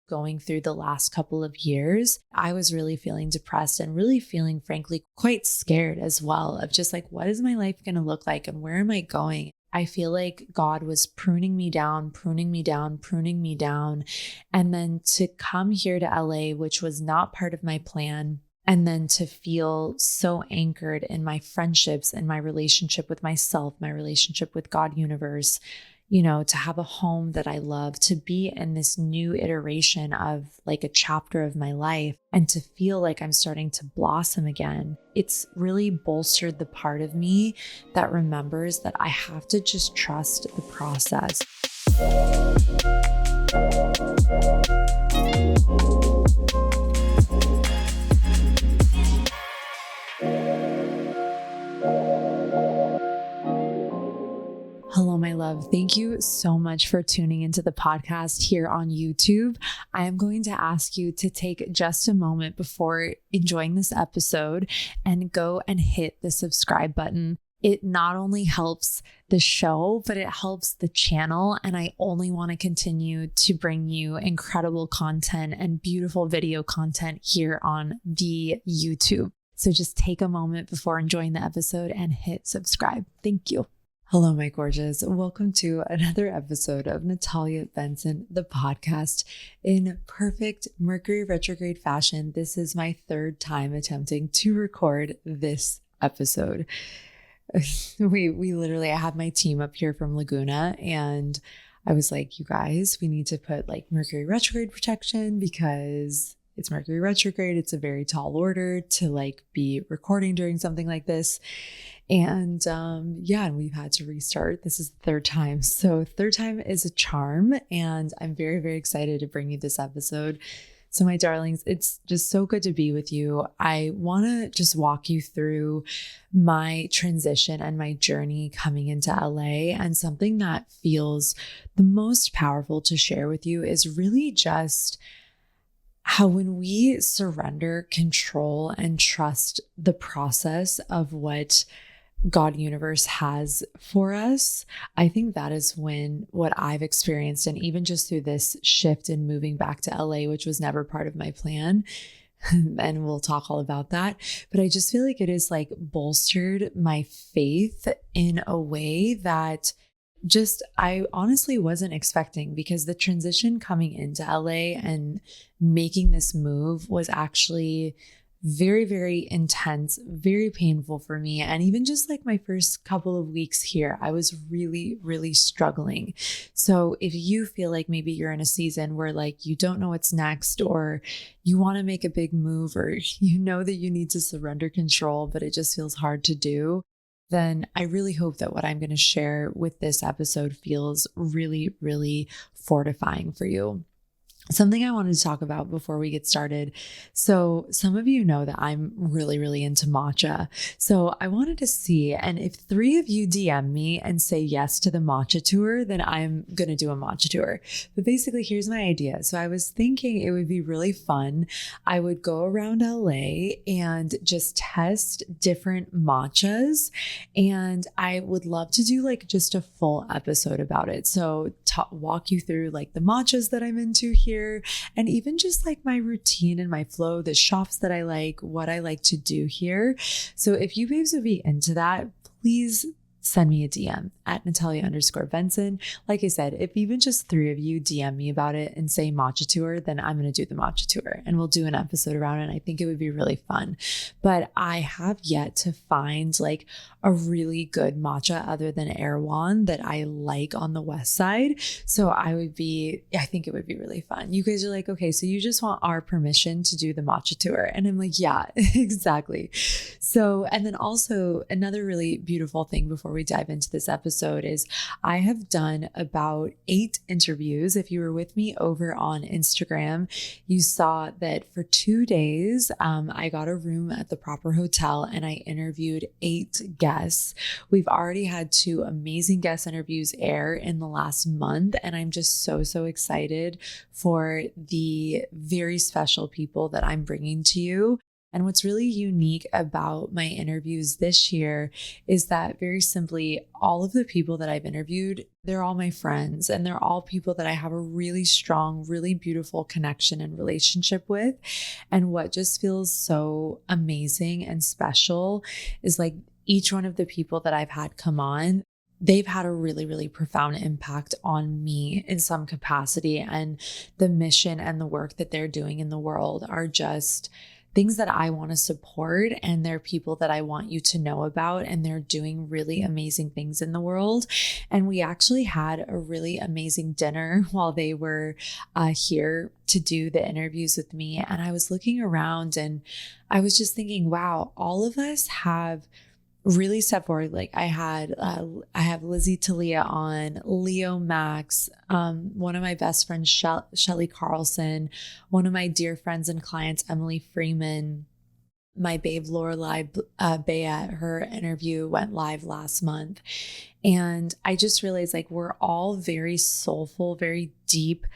going through the last couple of years, I was really feeling depressed and really feeling, frankly, quite scared as well of just like, what is my life going to look like and where am I going? I feel like God was pruning me down, pruning me down, pruning me down. And then to come here to LA, which was not part of my plan, and then to feel so anchored in my friendships and my relationship with myself, my relationship with God universe, to have a home that I love, to be in this new iteration of like a chapter of my life and to feel like I'm starting to blossom again. It's really bolstered the part of me that remembers that I have to just trust the process. Hello, my love. Thank you so much for tuning into the podcast here on YouTube. I am going to ask you to take just a moment before enjoying this episode and go and hit the subscribe button. It not only helps the show, but it helps the channel. And I only want to continue to bring you incredible content and beautiful video content here on the YouTube. So just take a moment before enjoying the episode and hit subscribe. Thank you. Hello, my gorgeous. Welcome to another episode of Natalia Benson, the podcast. In perfect Mercury retrograde fashion, this is my third time attempting to record this episode. We literally, I have my team up here from Laguna and I was like, you guys, we need to put like Mercury retrograde protection because it's Mercury retrograde. It's a very tall order to like be recording during something like this. And and we've had to restart. This is the third time. So third time is a charm. And I'm very, very excited to bring you this episode. So my darlings, it's just so good to be with you. I want to just walk you through my transition and my journey coming into LA. And something that feels the most powerful to share with you is really just how when we surrender control and trust the process of what God universe has for us, I think that is when what I've experienced, and even just through this shift in moving back to LA, which was never part of my plan, and we'll talk all about that, but I just feel like it has like bolstered my faith in a way that just I honestly wasn't expecting, because the transition coming into LA and making this move was actually very, very intense, very painful for me. And even just like my first couple of weeks here, I was really, really struggling. So if you feel like maybe you're in a season where like you don't know what's next, or you want to make a big move, or you know that you need to surrender control, but it just feels hard to do, then I really hope that what I'm going to share with this episode feels really, really fortifying for you. Something I wanted to talk about before we get started. So some of you know that I'm really, really into matcha. So I wanted to see, and if 3 of you DM me and say yes to the matcha tour, then I'm going to do a matcha tour. But basically, here's my idea. So I was thinking it would be really fun. I would go around LA and just test different matchas. And I would love to do like just a full episode about it. So walk you through like the matchas that I'm into here, and even just like my routine and my flow, the shops that I like, what I like to do here. So if you babes would be into that, please send me a DM at Natalia_Benson. Like I said, if even just 3 of you DM me about it and say matcha tour, then I'm going to do the matcha tour and we'll do an episode around it. I think it would be really fun. But I have yet to find like a really good matcha other than Erewhon that I like on the west side. So I think it would be really fun. You guys are like, okay, so you just want our permission to do the matcha tour. And I'm like, yeah, exactly. So, and then also another really beautiful thing before we dive into this episode is I have done about 8 interviews. If you were with me over on Instagram, you saw that for 2 days, I got a room at the proper hotel and I interviewed 8 guests. We've already had 2 amazing guest interviews air in the last month. And I'm just so excited for the very special people that I'm bringing to you. And what's really unique about my interviews this year is that very simply, all of the people that I've interviewed, they're all my friends and they're all people that I have a really strong, really beautiful connection and relationship with. And what just feels so amazing and special is like each one of the people that I've had come on, they've had a really, really profound impact on me in some capacity. And the mission and the work that they're doing in the world are just things that I want to support. And they're people that I want you to know about. And they're doing really amazing things in the world. And we actually had a really amazing dinner while they were here to do the interviews with me. And I was looking around and I was just thinking, wow, all of us have really stepped forward. Like I have Lizzie Talia on, Leo Max, one of my best friends, Shelly Carlson, one of my dear friends and clients, Emily Freeman, my babe, Lorelai Bayet, her interview went live last month. And I just realized like we're all very soulful, very deep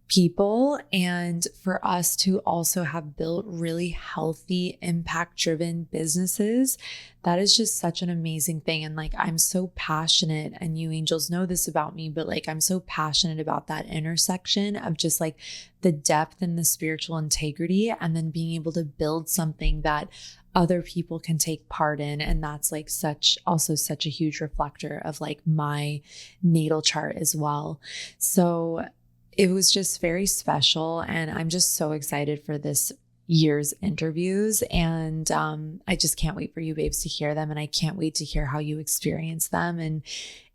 people. And for us to also have built really healthy, impact-driven businesses, that is just such an amazing thing. And like, I'm so passionate, and you angels know this about me, but like, I'm so passionate about that intersection of just like the depth and the spiritual integrity, and then being able to build something that other people can take part in. And that's like also such a huge reflector of like my natal chart as well. So it was just very special. And I'm just so excited for this year's interviews. And I just can't wait for you babes to hear them. And I can't wait to hear how you experience them. And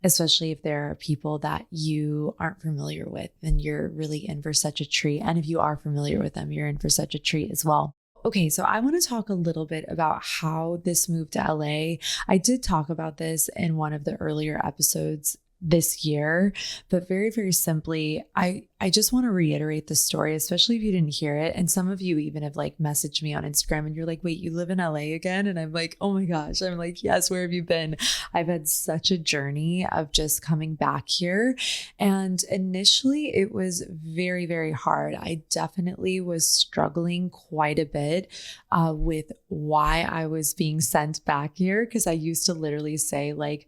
especially if there are people that you aren't familiar with, then you're really in for such a treat. And if you are familiar with them, you're in for such a treat as well. Okay, so I want to talk a little bit about how this move to LA. I did talk about this in one of the earlier episodes this year, but very, very simply, I just want to reiterate the story, especially if you didn't hear it. And some of you even have like messaged me on Instagram and you're like, wait, you live in LA again? And I'm like, oh my gosh. I'm like, yes, where have you been? I've had such a journey of just coming back here. And initially it was very, very hard. I definitely was struggling quite a bit with why I was being sent back here. Cause I used to literally say like,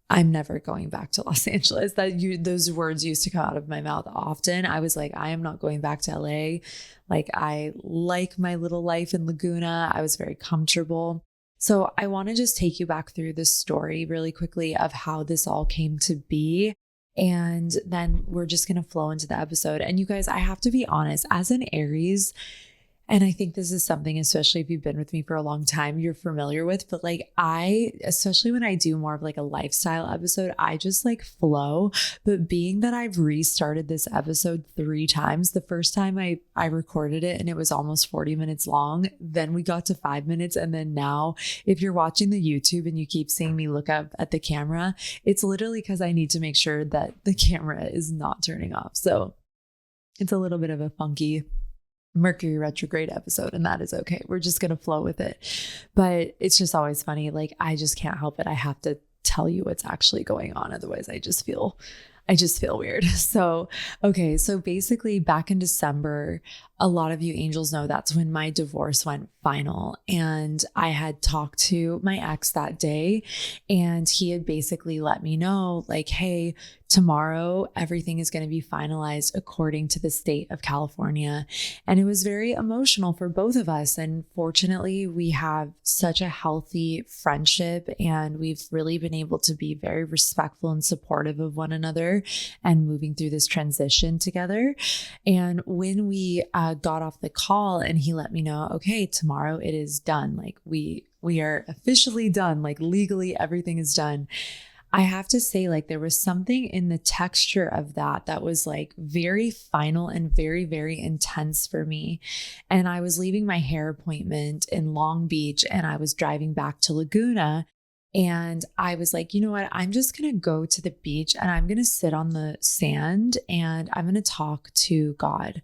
I'm never going back to Los Angeles. Those words used to come out of my mouth often. I was like, I am not going back to LA. Like I like my little life in Laguna. I was very comfortable. So I want to just take you back through this story really quickly of how this all came to be. And then we're just going to flow into the episode. And you guys, I have to be honest, as an Aries, and I think this is something, especially if you've been with me for a long time, you're familiar with, but like especially when I do more of like a lifestyle episode, I just like flow. But being that I've restarted this episode 3 times, the first time I recorded it and it was almost 40 minutes long, then we got to 5 minutes. And then now if you're watching the YouTube and you keep seeing me look up at the camera, it's literally because I need to make sure that the camera is not turning off. So it's a little bit of a funky Mercury retrograde episode, and that is okay. We're just going to flow with it. But it's just always funny. Like, I just can't help it. I have to tell you what's actually going on. Otherwise, I just feel weird. So, okay. So basically back in December, a lot of you angels know that's when my divorce went final. And I had talked to my ex that day, and he had basically let me know like, hey, tomorrow everything is going to be finalized according to the state of California. And it was very emotional for both of us. And fortunately, we have such a healthy friendship, and we've really been able to be very respectful and supportive of one another and moving through this transition together. And when we got off the call and he let me know, okay, tomorrow it is done. Like we are officially done. Like legally everything is done. I have to say, like, there was something in the texture of that was like very final and very, very intense for me. And I was leaving my hair appointment in Long Beach and I was driving back to Laguna. And I was like, you know what? I'm just going to go to the beach and I'm going to sit on the sand and I'm going to talk to God.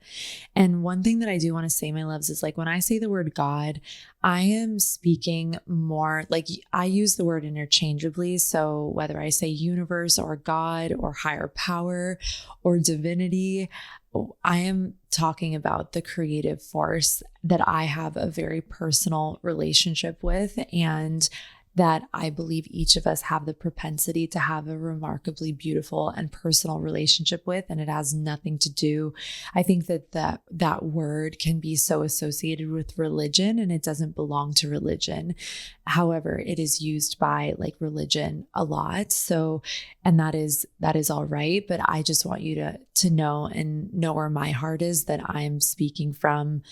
And one thing that I do want to say, my loves, is like when I say the word God, I am speaking more like I use the word interchangeably. So whether I say universe or God or higher power or divinity, I am talking about the creative force that I have a very personal relationship with, and that I believe each of us have the propensity to have a remarkably beautiful and personal relationship with. And it has nothing to do. I think that word can be so associated with religion, and it doesn't belong to religion. However, it is used by like religion a lot. So, and that is all right. But I just want you to know and know where my heart is, that I'm speaking from,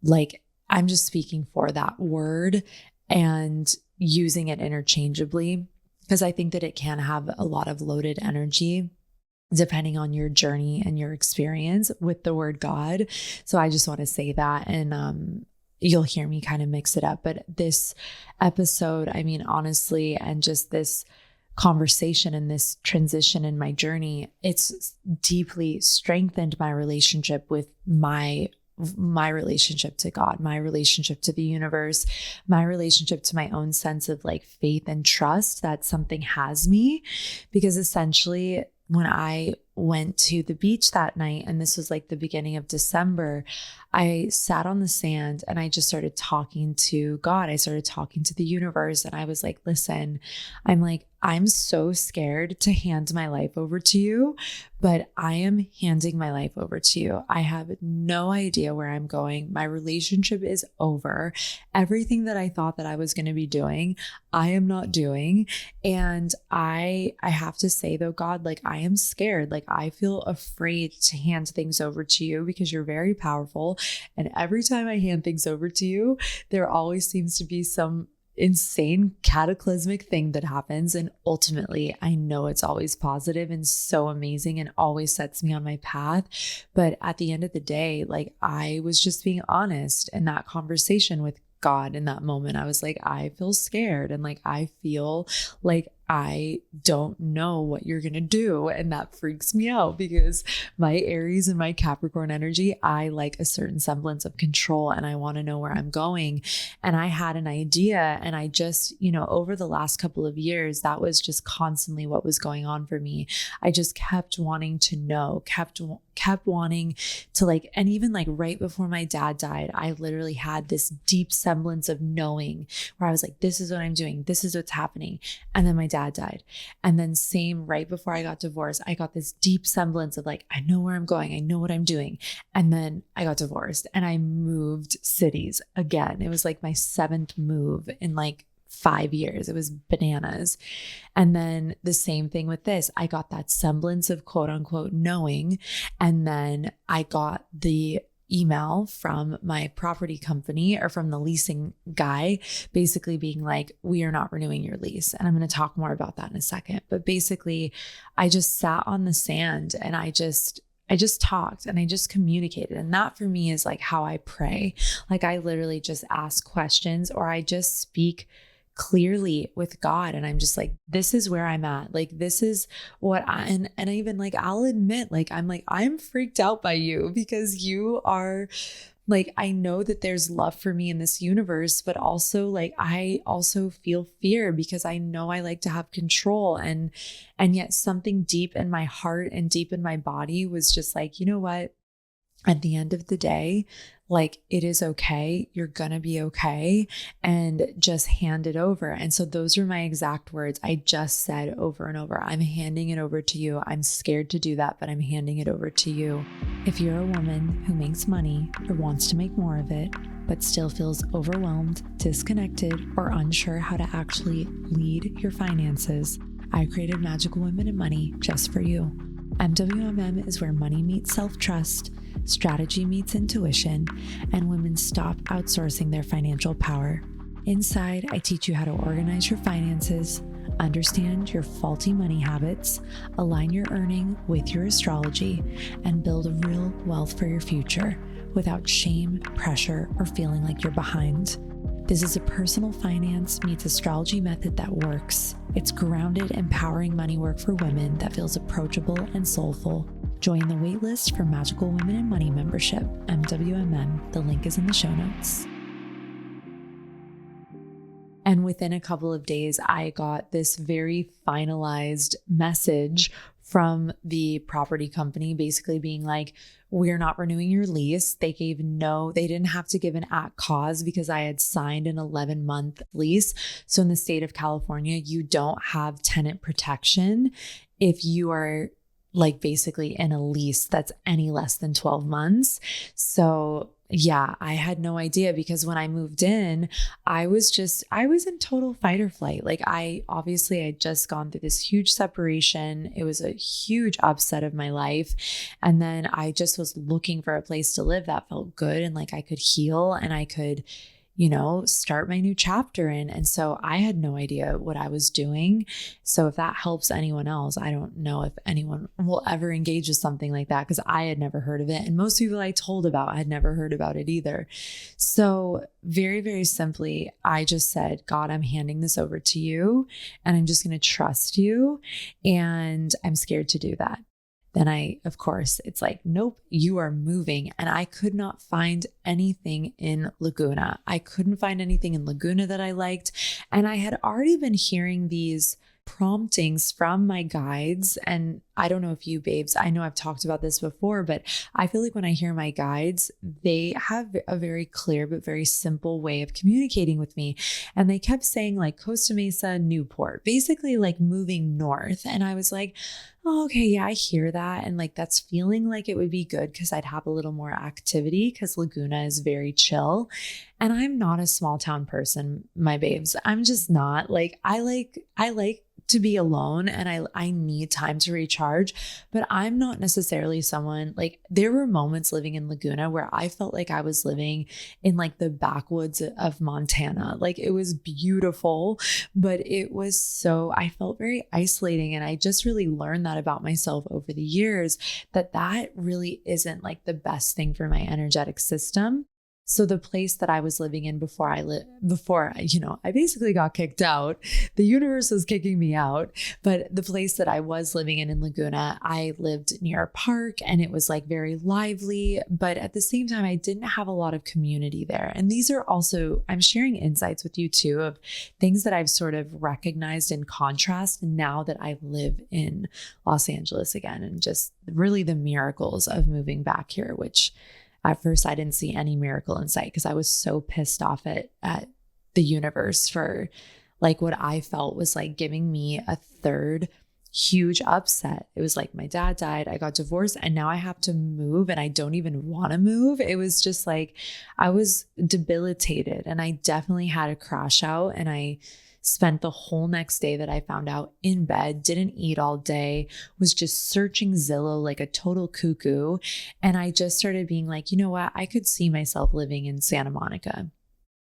like, I'm just speaking for that word and using it interchangeably, because I think that it can have a lot of loaded energy depending on your journey and your experience with the word God. So I just want to say that, and you'll hear me kind of mix it up. But this episode, I mean, honestly, and just this conversation and this transition in my journey, it's deeply strengthened my relationship with my relationship to God, my relationship to the universe, my relationship to my own sense of like faith and trust that something has me. Because essentially, when I went to the beach that night, and this was like the beginning of December, I sat on the sand and I just started talking to God. I started talking to the universe, and I was like, listen, I'm so scared to hand my life over to you, but I am handing my life over to you. I have no idea where I'm going. My relationship is over. Everything that I thought that I was going to be doing, I am not doing. And I have to say though, God, like, I am scared. Like, I feel afraid to hand things over to you because you're very powerful. And every time I hand things over to you, there always seems to be some insane cataclysmic thing that happens. And ultimately, I know it's always positive and so amazing and always sets me on my path. But at the end of the day, like, I was just being honest in that conversation with God in that moment. I was like, I feel scared, and like, I feel like I don't know what you're going to do. And that freaks me out because my Aries and my Capricorn energy, I like a certain semblance of control, and I want to know where I'm going. And I had an idea, and I just, over the last couple of years, that was just constantly what was going on for me. I just kept wanting to know, kept wanting to like, and even like right before my dad died, I literally had this deep semblance of knowing where I was like, this is what I'm doing. This is what's happening. And then my dad died. And then same right before I got divorced, I got this deep semblance of like, I know where I'm going. I know what I'm doing. And then I got divorced and I moved cities again. It was like my 7th move in like 5 years. It was bananas. And then the same thing with this, I got that semblance of quote unquote knowing. And then I got the email from my property company, or from the leasing guy, basically being like, we are not renewing your lease. And I'm going to talk more about that in a second. But basically, I just sat on the sand and I just talked and I just communicated. And that for me is like how I pray. Like, I literally just ask questions, or I just speak clearly with God. And I'm just like, this is where I'm at. Like, this is what and even like, I'll admit, like, I'm freaked out by you, because you are like, I know that there's love for me in this universe, but also like, I also feel fear because I know I like to have control. And yet something deep in my heart and deep in my body was just like, you know what? At the end of the day, like, it is okay. You're gonna be okay, and just hand it over. And so those are my exact words. I just said over and over, I'm handing it over to you. I'm scared to do that, but I'm handing it over to you. If you're a woman who makes money or wants to make more of it, but still feels overwhelmed, disconnected, or unsure how to actually lead your finances, I created Magical Women in Money just for you. MWMM is where money meets self-trust, strategy meets intuition, and women stop outsourcing their financial power. Inside, I teach you how to organize your finances, understand your faulty money habits, align your earning with your astrology, and build real wealth for your future without shame, pressure, or feeling like you're behind. This is a personal finance meets astrology method that works. It's grounded, empowering money work for women that feels approachable and soulful. Join the waitlist for Magical Women in Money membership, MWMM. The link is in the show notes. And within a couple of days, I got this very finalized message from the property company, basically being like, we're not renewing your lease. They didn't have to give an at cause because I had signed an 11-month lease. So in the state of California, you don't have tenant protection if you are like basically in a lease that's any less than 12 months. So yeah, I had no idea because when I moved in, I was in total fight or flight. Like I had just gone through this huge separation. It was a huge upset of my life. And then I just was looking for a place to live that felt good and like I could heal and I could, start my new chapter in. And so I had no idea what I was doing. So if that helps anyone else, I don't know if anyone will ever engage with something like that because I had never heard of it. And most people I told about had never heard about it either. So very, very simply, I just said, God, I'm handing this over to you and I'm just going to trust you. And I'm scared to do that. Then it's like, nope, you are moving. And I could not find anything in Laguna. I couldn't find anything in Laguna that I liked. And I had already been hearing these promptings from my guides. And I don't know if you babes, I know I've talked about this before, but I feel like when I hear my guides, they have a very clear but very simple way of communicating with me. And they kept saying like Costa Mesa, Newport, basically like moving north. And I was like, oh, okay, yeah, I hear that. And like, that's feeling like it would be good because I'd have a little more activity because Laguna is very chill. And I'm not a small town person, my babes. I'm just not like, I like to be alone and I need time to recharge, but I'm not necessarily someone like there were moments living in Laguna where I felt like I was living in like the backwoods of Montana. Like it was beautiful, but I felt very isolating. And I just really learned that about myself over the years, that really isn't like the best thing for my energetic system. So the place that I was living in before I basically got kicked out. The universe was kicking me out, but the place that I was living in Laguna, I lived near a park and it was like very lively, but at the same time, I didn't have a lot of community there. And these are also, I'm sharing insights with you too of things that I've sort of recognized in contrast now that I live in Los Angeles again, and just really the miracles of moving back here, which at first, I didn't see any miracle in sight because I was so pissed off at the universe for like what I felt was like giving me a third huge upset. It was like my dad died, I got divorced, and now I have to move and I don't even want to move. It was just like I was debilitated and I definitely had a crash out, and I spent the whole next day that I found out in bed, didn't eat all day, was just searching Zillow like a total cuckoo. And I just started being like, you know what? I could see myself living in Santa Monica.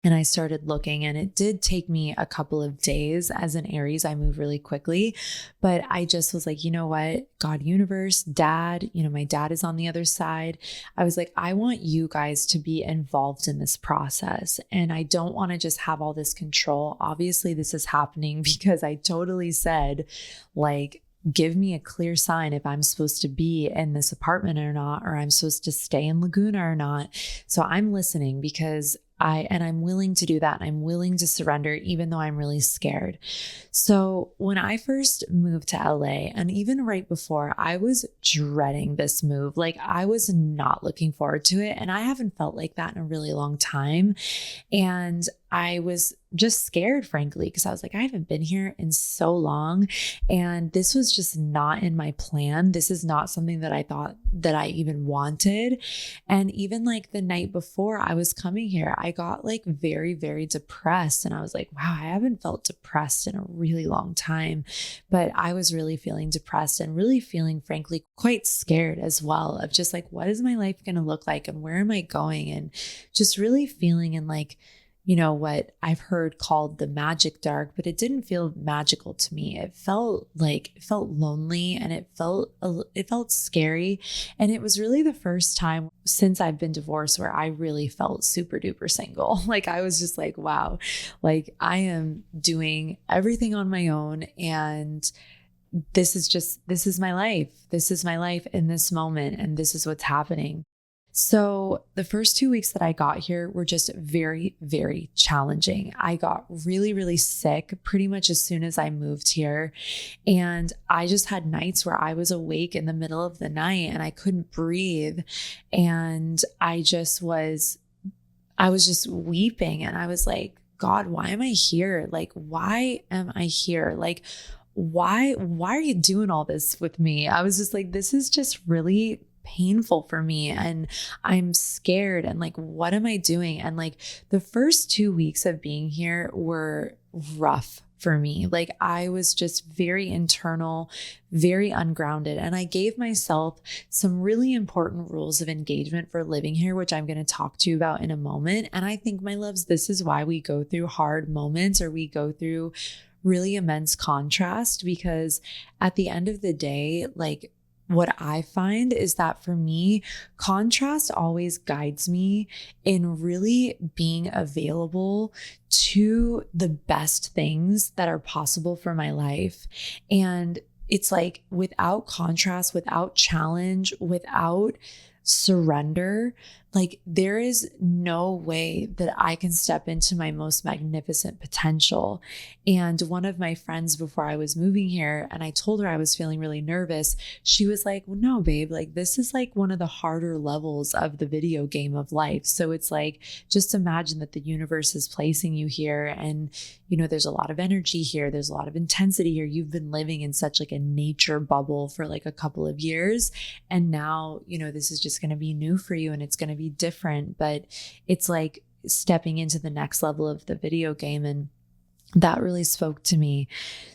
And I started looking, and it did take me a couple of days. As an Aries, I move really quickly, but I just was like, you know what, God, universe, dad, my dad is on the other side. I was like, I want you guys to be involved in this process. And I don't want to just have all this control. Obviously, this is happening because I totally said like, give me a clear sign if I'm supposed to be in this apartment or not, or I'm supposed to stay in Laguna or not. So I'm listening because I'm willing to do that. And I'm willing to surrender, even though I'm really scared. So when I first moved to LA, and even right before, I was dreading this move. Like I was not looking forward to it. And I haven't felt like that in a really long time. And I was just scared, frankly, because I was like, I haven't been here in so long. And this was just not in my plan. This is not something that I thought that I even wanted. And even like the night before I was coming here, I got like very, very depressed. And I was like, wow, I haven't felt depressed in a really long time. But I was really feeling depressed and really feeling, frankly, quite scared as well of just like, what is my life going to look like and where am I going? And just really feeling in like, what I've heard called the magic dark, but it didn't feel magical to me. It felt lonely, and it felt scary. And it was really the first time since I've been divorced where I really felt super duper single. Like I was just like, wow, like I am doing everything on my own. And this is my life. This is my life in this moment. And this is what's happening. So the first 2 weeks that I got here were just very, very challenging. I got really, really sick pretty much as soon as I moved here. And I just had nights where I was awake in the middle of the night and I couldn't breathe. And I was just weeping, and I was like, God, why am I here? Like, why am I here? Like, why are you doing all this with me? I was just like, this is just really painful for me, and I'm scared, and like, what am I doing? And like, the first 2 weeks of being here were rough for me. Like, I was just very internal, very ungrounded. And I gave myself some really important rules of engagement for living here, which I'm going to talk to you about in a moment. And I think, my loves, this is why we go through hard moments, or we go through really immense contrast, because at the end of the day, like, what I find is that for me, contrast always guides me in really being available to the best things that are possible for my life. And it's like, without contrast, without challenge, without surrender, like, there is no way that I can step into my most magnificent potential. And one of my friends, before I was moving here, and I told her I was feeling really nervous, she was like, well, no, babe, like, this is like one of the harder levels of the video game of life. So it's like, just imagine that the universe is placing you here, and, you know, there's a lot of energy here. There's a lot of intensity here. You've been living in such like a nature bubble for like a couple of years. And now, you know, this is just going to be new for you, and it's going to be different, but it's like stepping into the next level of the video game. And that really spoke to me.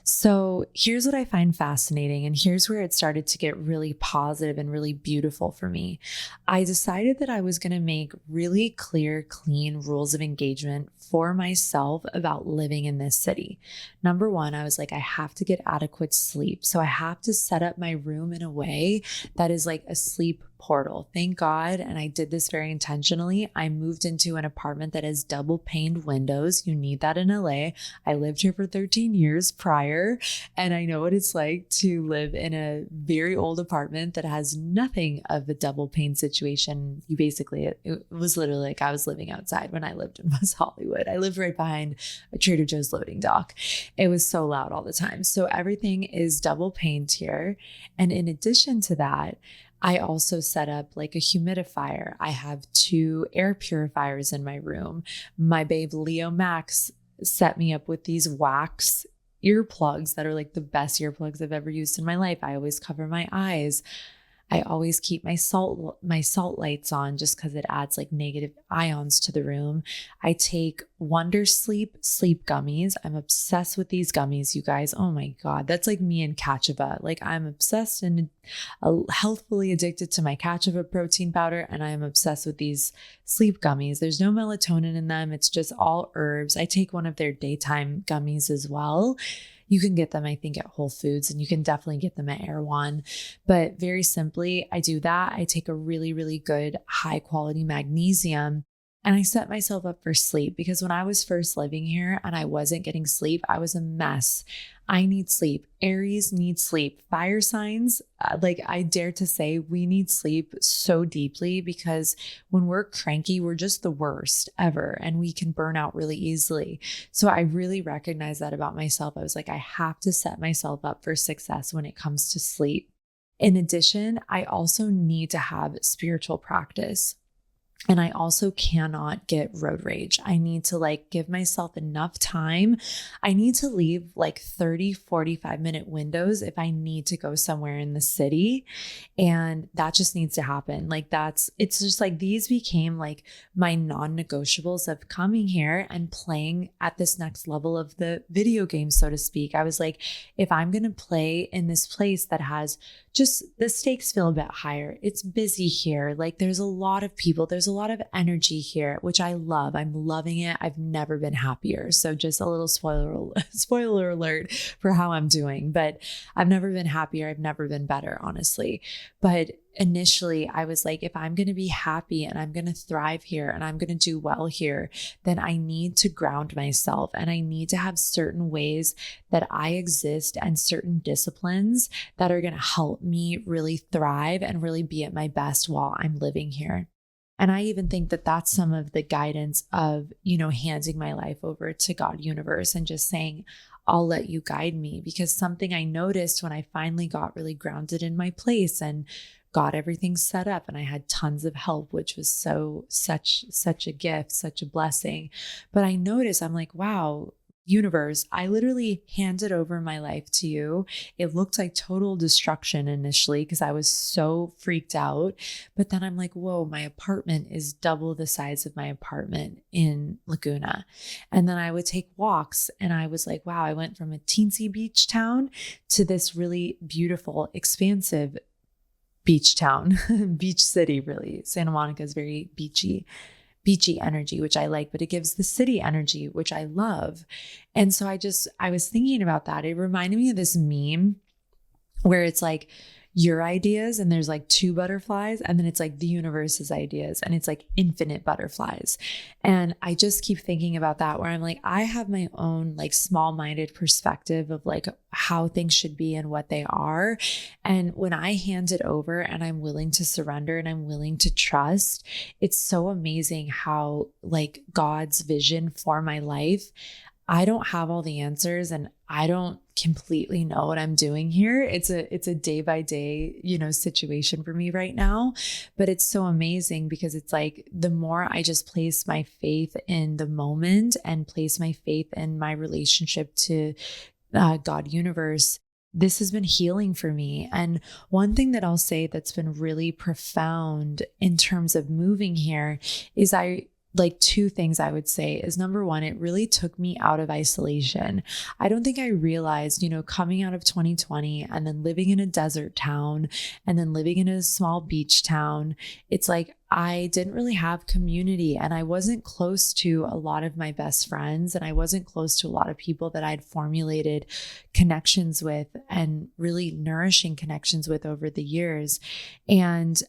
So here's what I find fascinating, and here's where it started to get really positive and really beautiful for me. I decided that I was going to make really clear, clean rules of engagement for myself about living in this city. Number one, I was like, I have to get adequate sleep. So I have to set up my room in a way that is like a sleep portal. Thank God. And I did this very intentionally. I moved into an apartment that has double paned windows. You need that in LA. I lived here for 13 years prior, and I know what it's like to live in a very old apartment that has nothing of the double pane situation. It was literally like I was living outside when I lived in West Hollywood. I lived right behind a Trader Joe's loading dock. It was so loud all the time. So everything is double paned here. And in addition to that, I also set up like a humidifier. I have 2 air purifiers in my room. My babe Leo Max set me up with these wax earplugs that are like the best earplugs I've ever used in my life. I always cover my eyes. I always keep my salt lights on, just because it adds like negative ions to the room. I take Wonder sleep gummies. I'm obsessed with these gummies, you guys. Oh my God. That's like me and Kachiva. Like, I'm obsessed and healthfully addicted to my Kachiva protein powder. And I am obsessed with these sleep gummies. There's no melatonin in them. It's just all herbs. I take one of their daytime gummies as well. You can get them, I think, at Whole Foods, and you can definitely get them at Erewhon. But very simply, I do that. I take a really, really good high quality magnesium, and I set myself up for sleep, because when I was first living here and I wasn't getting sleep, I was a mess. I need sleep. Aries need sleep. Fire signs, like, I dare to say, we need sleep so deeply, because when we're cranky, we're just the worst ever, and we can burn out really easily. So I really recognize that about myself. I was like, I have to set myself up for success when it comes to sleep. In addition, I also need to have spiritual practice. And I also cannot get road rage. I need to like give myself enough time. I need to leave like 30, 45-minute windows if I need to go somewhere in the city. And that just needs to happen. Like, it's just like, these became like my non-negotiables of coming here and playing at this next level of the video game, so to speak. I was like, if I'm going to play in this place that has just, the stakes feel a bit higher. It's busy here. Like, there's a lot of people. There's a lot of energy here, which I love. I'm loving it. I've never been happier. So just a little spoiler alert for how I'm doing, but I've never been happier. I've never been better, honestly. But initially I was like, if I'm going to be happy and I'm going to thrive here and I'm going to do well here, then I need to ground myself, and I need to have certain ways that I exist and certain disciplines that are going to help me really thrive and really be at my best while I'm living here. And I even think that that's some of the guidance of, handing my life over to God universe and just saying, I'll let you guide me. Because something I noticed when I finally got really grounded in my place and got everything set up, and I had tons of help, which was such a gift, such a blessing. But I noticed, I'm like, wow, universe, I literally handed over my life to you. It looked like total destruction initially because I was so freaked out. But then I'm like, whoa, my apartment is double the size of my apartment in Laguna. And then I would take walks and I was like, wow, I went from a teensy beach town to this really beautiful, expansive beach town, beach city, really. Santa Monica is very beachy energy, which I like, but it gives the city energy, which I love. And so I was thinking about that. It reminded me of this meme where it's like your ideas and there's like two butterflies, and then it's like the universe's ideas and it's like infinite butterflies. And I just keep thinking about that, where I'm like, I have my own like small-minded perspective of like how things should be and what they are. And when I hand it over and I'm willing to surrender and I'm willing to trust, it's so amazing how like God's vision for my life, I don't have all the answers and I don't completely know what I'm doing here. It's a day by day, situation for me right now, but it's so amazing because it's like the more I just place my faith in the moment and place my faith in my relationship to God universe, this has been healing for me. And one thing that I'll say that's been really profound in terms of moving here is two things I would say is, number one, it really took me out of isolation. I don't think I realized, coming out of 2020 and then living in a desert town and then living in a small beach town, it's like I didn't really have community and I wasn't close to a lot of my best friends and I wasn't close to a lot of people that I'd formulated connections with and really nourishing connections with over the years. And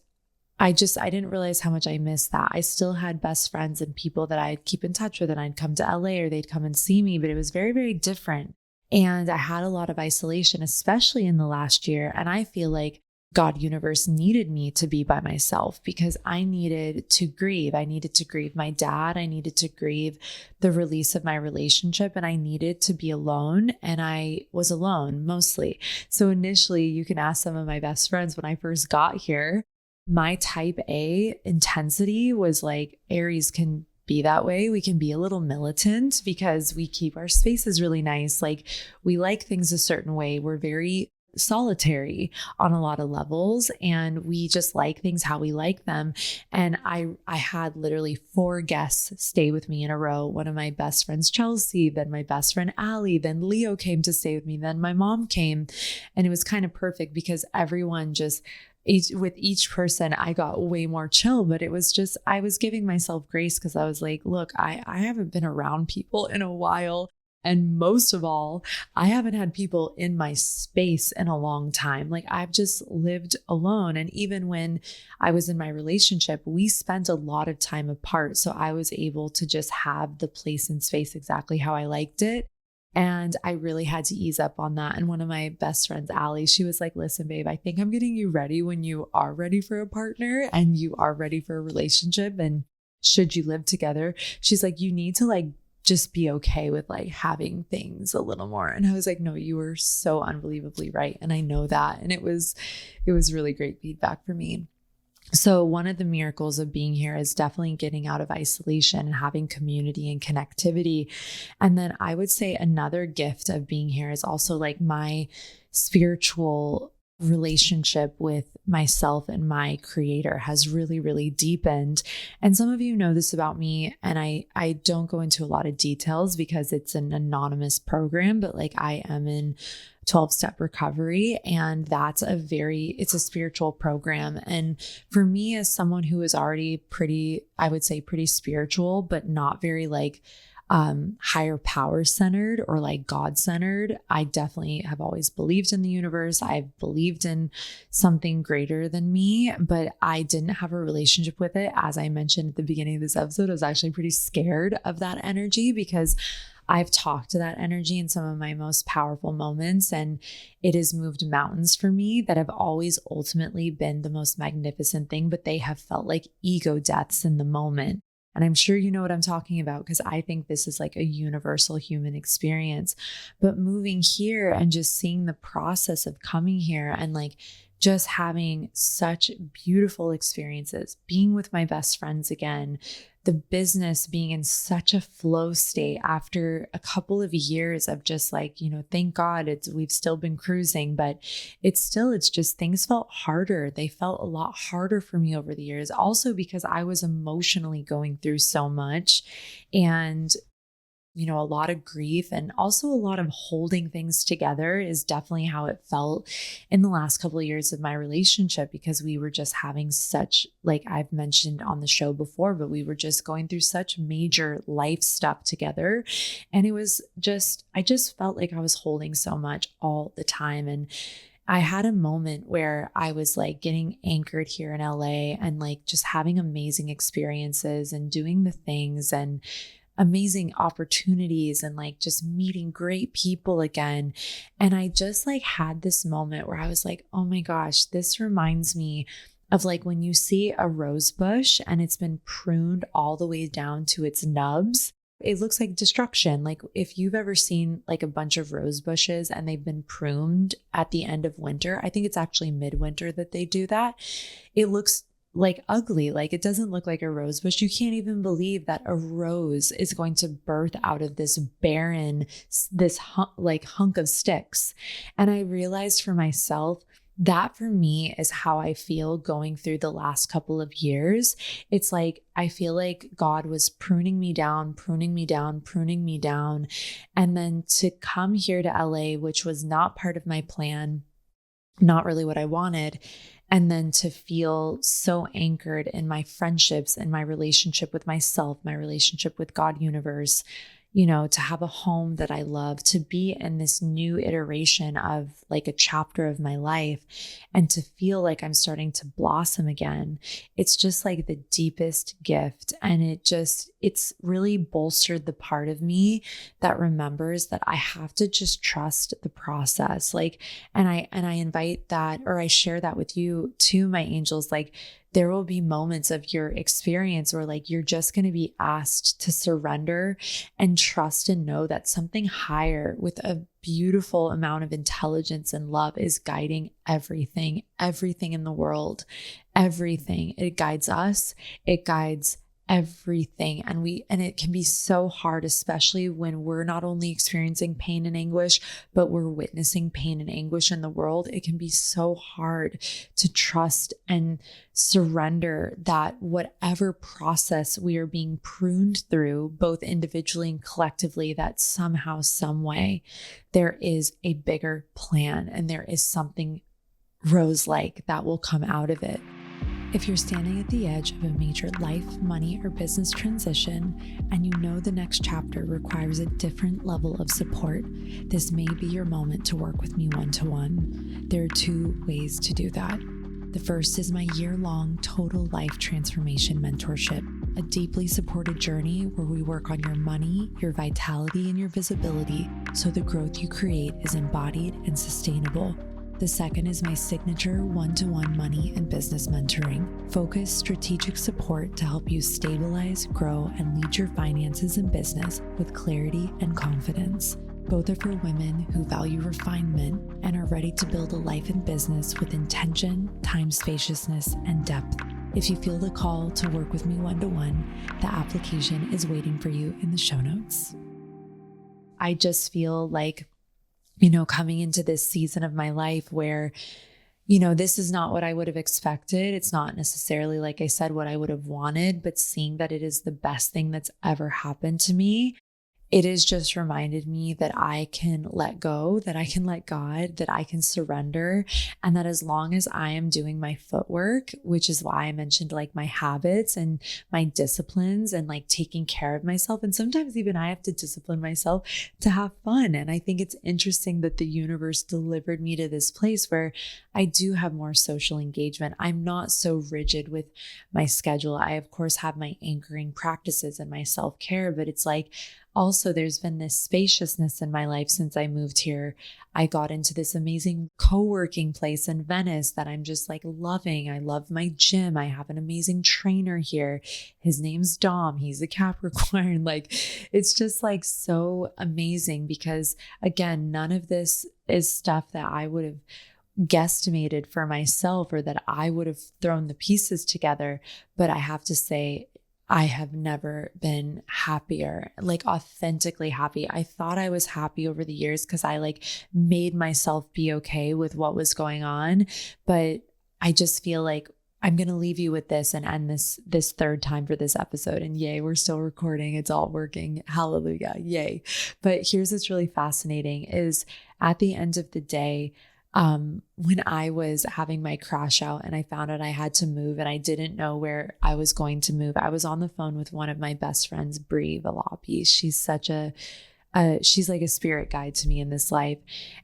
I didn't realize how much I missed that. I still had best friends and people that I'd keep in touch with, and I'd come to LA or they'd come and see me, but it was very, very different. And I had a lot of isolation, especially in the last year. And I feel like God universe needed me to be by myself because I needed to grieve. I needed to grieve my dad. I needed to grieve the release of my relationship, and I needed to be alone. And I was alone mostly. So initially, you can ask some of my best friends when I first got here, my type A intensity was like, Aries can be that way. We can be a little militant because we keep our spaces really nice. Like we like things a certain way. We're very solitary on a lot of levels and we just like things how we like them. And I had literally 4 guests stay with me in a row. One of my best friends, Chelsea, then my best friend, Allie, then Leo came to stay with me. Then my mom came, and it was kind of perfect because everyone just with each person, I got way more chill, but it was just, I was giving myself grace because I was like, look, I haven't been around people in a while. And most of all, I haven't had people in my space in a long time. Like I've just lived alone. And even when I was in my relationship, we spent a lot of time apart. So I was able to just have the place and space exactly how I liked it. And I really had to ease up on that. And one of my best friends, Allie, she was like, listen, babe, I think I'm getting you ready when you are ready for a partner and you are ready for a relationship. And should you live together, she's like, you need to like just be okay with like having things a little more. And I was like, no, you were so unbelievably right. And I know that. And it was really great feedback for me. So one of the miracles of being here is definitely getting out of isolation and having community and connectivity. And then I would say another gift of being here is also like my spiritual relationship with myself and my creator has really, really deepened. And some of you know this about me, and I don't go into a lot of details because it's an anonymous program, but like I am in 12-step recovery, and it's a spiritual program. And for me, as someone who is already pretty, I would say pretty spiritual, but not very like higher power centered or like God centered. I definitely have always believed in the universe. I've believed in something greater than me, but I didn't have a relationship with it. As I mentioned at the beginning of this episode, I was actually pretty scared of that energy because I've talked to that energy in some of my most powerful moments, and it has moved mountains for me that have always ultimately been the most magnificent thing, but they have felt like ego deaths in the moment. And I'm sure you know what I'm talking about because I think this is like a universal human experience. But moving here and just seeing the process of coming here and like just having such beautiful experiences, being with my best friends again, the business being in such a flow state after a couple of years of just like, thank God we've still been cruising, but it's just things felt harder. They felt a lot harder for me over the years. Also because I was emotionally going through so much and a lot of grief and also a lot of holding things together is definitely how it felt in the last couple of years of my relationship, because we were just having such, like I've mentioned on the show before, but we were just going through such major life stuff together. And it was I just felt like I was holding so much all the time. And I had a moment where I was like getting anchored here in LA and like just having amazing experiences and doing the things and amazing opportunities and like just meeting great people again. And I just like had this moment where I was like, oh my gosh, this reminds me of like when you see a rose bush and it's been pruned all the way down to its nubs. It looks like destruction. Like if you've ever seen like a bunch of rose bushes and they've been pruned at the end of winter, I think it's actually midwinter that they do that. It looks like ugly. Like it doesn't look like a rose bush. You can't even believe that a rose is going to birth out of this barren, hunk of sticks. And I realized for myself, that for me is how I feel going through the last couple of years. It's like, I feel like God was pruning me down. And then to come here to LA, which was not part of my plan, not really what I wanted. And then to feel so anchored in my friendships and my relationship with myself, my relationship with God universe, to have a home that I love, to be in this new iteration of like a chapter of my life and to feel like I'm starting to blossom again. It's just like the deepest gift. And it's really bolstered the part of me that remembers that I have to just trust the process. And I invite that, or I share that with you too, my angels. Like, there will be moments of your experience where like you're just going to be asked to surrender and trust and know that something higher with a beautiful amount of intelligence and love is guiding everything in the world, everything. It guides us. It guides everything. And it can be so hard, especially when we're not only experiencing pain and anguish, but we're witnessing pain and anguish in the world. It can be so hard to trust and surrender that whatever process we are being pruned through, both individually and collectively, that somehow, some way, there is a bigger plan and there is something rose-like that will come out of it. If you're standing at the edge of a major life, money, or business transition, and you know the next chapter requires a different level of support, this may be your moment to work with me one-to-one. There are 2 ways to do that. The first is my year-long total life transformation mentorship, a deeply supported journey where we work on your money, your vitality, and your visibility so the growth you create is embodied and sustainable. The second is my signature one-to-one money and business mentoring, focused strategic support to help you stabilize, grow, and lead your finances and business with clarity and confidence. Both are for women who value refinement and are ready to build a life and business with intention, time spaciousness, and depth. If you feel the call to work with me one-to-one, the application is waiting for you in the show notes. I just feel like coming into this season of my life where, this is not what I would have expected. It's not necessarily, like I said, what I would have wanted, but seeing that it is the best thing that's ever happened to me, it has just reminded me that I can let go, that I can let God, that I can surrender. And that as long as I am doing my footwork, which is why I mentioned like my habits and my disciplines and like taking care of myself. And sometimes even I have to discipline myself to have fun. And I think it's interesting that the universe delivered me to this place where I do have more social engagement. I'm not so rigid with my schedule. I, of course, have my anchoring practices and my self-care, but it's like, also, there's been this spaciousness in my life since I moved here. I got into this amazing co-working place in Venice that I'm just like loving. I love my gym. I have an amazing trainer here. His name's Dom. He's a Capricorn. Like, it's just like so amazing because, again, none of this is stuff that I would have guesstimated for myself or that I would have thrown the pieces together. But I have to say, I have never been happier, like authentically happy. I thought I was happy over the years because I like made myself be okay with what was going on. But I just feel like I'm going to leave you with this and end this third time for this episode. And yay, we're still recording. It's all working. Hallelujah. Yay. But here's what's really fascinating is at the end of the day, when I was having my crash out and I found out I had to move and I didn't know where I was going to move, I was on the phone with one of my best friends, Brie Valapi. She's such she's like a spirit guide to me in this life.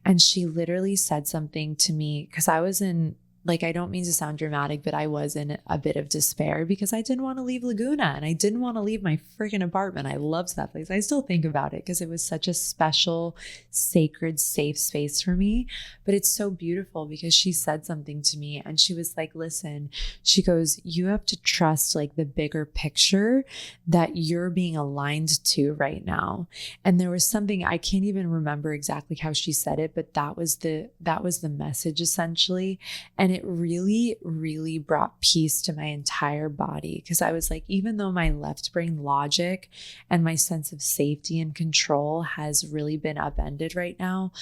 And she literally said something to me because I was in, like, I don't mean to sound dramatic, but I was in a bit of despair because I didn't want to leave Laguna and I didn't want to leave my freaking apartment. I loved that place. I still think about it because it was such a special, sacred, safe space for me. But it's so beautiful because she said something to me and she was like, listen, she goes, you have to trust like the bigger picture that you're being aligned to right now. And there was something, I can't even remember exactly how she said it, but that was the message essentially. And it really, really brought peace to my entire body because I was like, even though my left brain logic and my sense of safety and control has really been upended right now,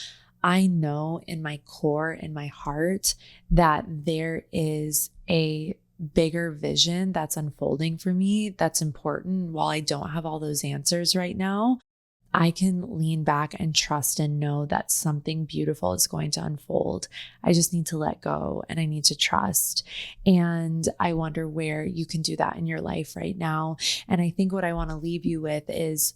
I know in my core, in my heart, that there is a bigger vision that's unfolding for me that's important. While I don't have all those answers right now, I can lean back and trust and know that something beautiful is going to unfold. I just need to let go and I need to trust. And I wonder where you can do that in your life right now. And I think what I want to leave you with is,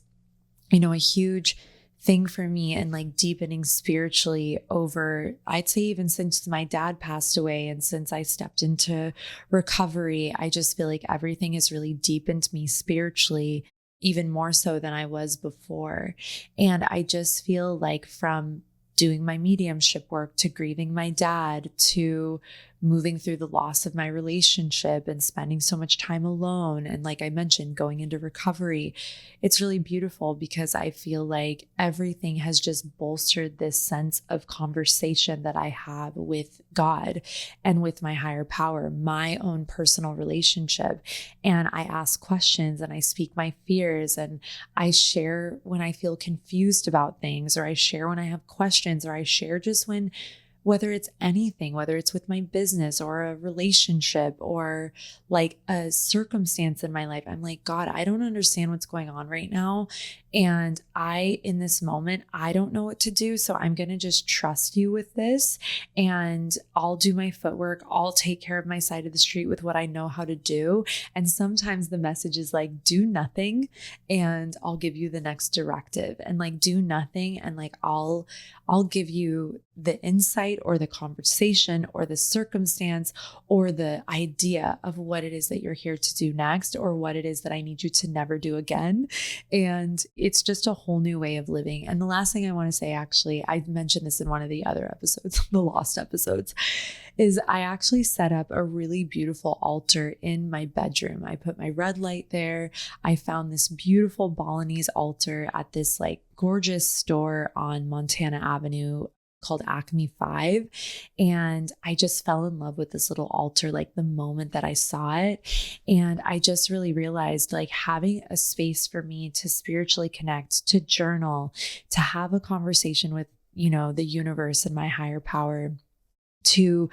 a huge thing for me and like deepening spiritually over, I'd say even since my dad passed away and since I stepped into recovery, I just feel like everything has really deepened me spiritually, even more so than I was before. And I just feel like from doing my mediumship work to grieving my dad to moving through the loss of my relationship and spending so much time alone. And like I mentioned, going into recovery, it's really beautiful because I feel like everything has just bolstered this sense of conversation that I have with God and with my higher power, my own personal relationship. And I ask questions and I speak my fears and I share when I feel confused about things, or I share when I have questions, or I share just when, whether it's anything, whether it's with my business or a relationship or like a circumstance in my life, I'm like, God, I don't understand what's going on right now. And in this moment, I don't know what to do. So I'm going to just trust you with this and I'll do my footwork. I'll take care of my side of the street with what I know how to do. And sometimes the message is like, do nothing and I'll give you the next directive, and like, do nothing. And like, I'll give you the insight or the conversation or the circumstance or the idea of what it is that you're here to do next, or what it is that I need you to never do again. And it's just a whole new way of living. And the last thing I want to say, actually, I mentioned this in one of the other episodes, the lost episodes, is I actually set up a really beautiful altar in my bedroom. I put my red light there. I found this beautiful Balinese altar at this like gorgeous store on Montana Avenue called Acme 5. And I just fell in love with this little altar like the moment that I saw it. And I just really realized like having a space for me to spiritually connect, to journal, to have a conversation with, the universe and my higher power to,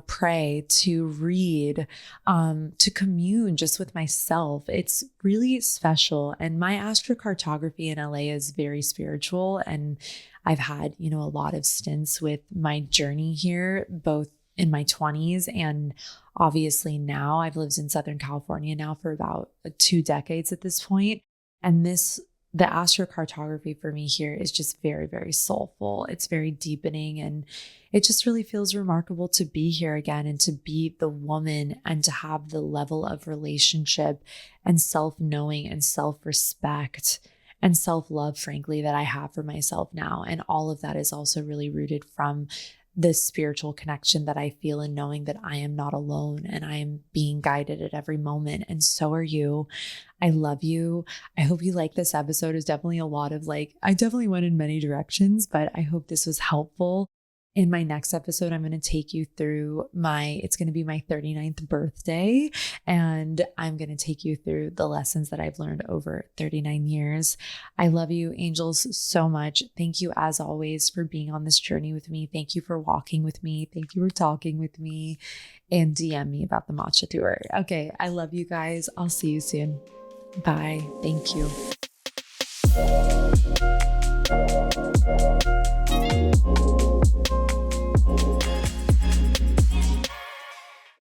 pray, to read, to commune just with myself. It's really special. And my astrocartography in LA is very spiritual. And I've had, a lot of stints with my journey here, both in my 20s and obviously now. I've lived in Southern California now for about 2 decades at this point. And the astrocartography for me here is just very, very soulful. It's very deepening, and it just really feels remarkable to be here again and to be the woman and to have the level of relationship and self-knowing and self-respect and self-love, frankly, that I have for myself now. And all of that is also really rooted from this spiritual connection that I feel in knowing that I am not alone and I am being guided at every moment. And so are you. I love you. I hope you like this episode. It's definitely a lot of I definitely went in many directions, but I hope this was helpful. In my next episode, I'm going to take you through it's going to be my 39th birthday, and I'm going to take you through the lessons that I've learned over 39 years. I love you, angels, so much. Thank you, as always, for being on this journey with me. Thank you for walking with me. Thank you for talking with me, and DM me about the matcha tour. Okay, I love you guys. I'll see you soon. Bye. Thank you.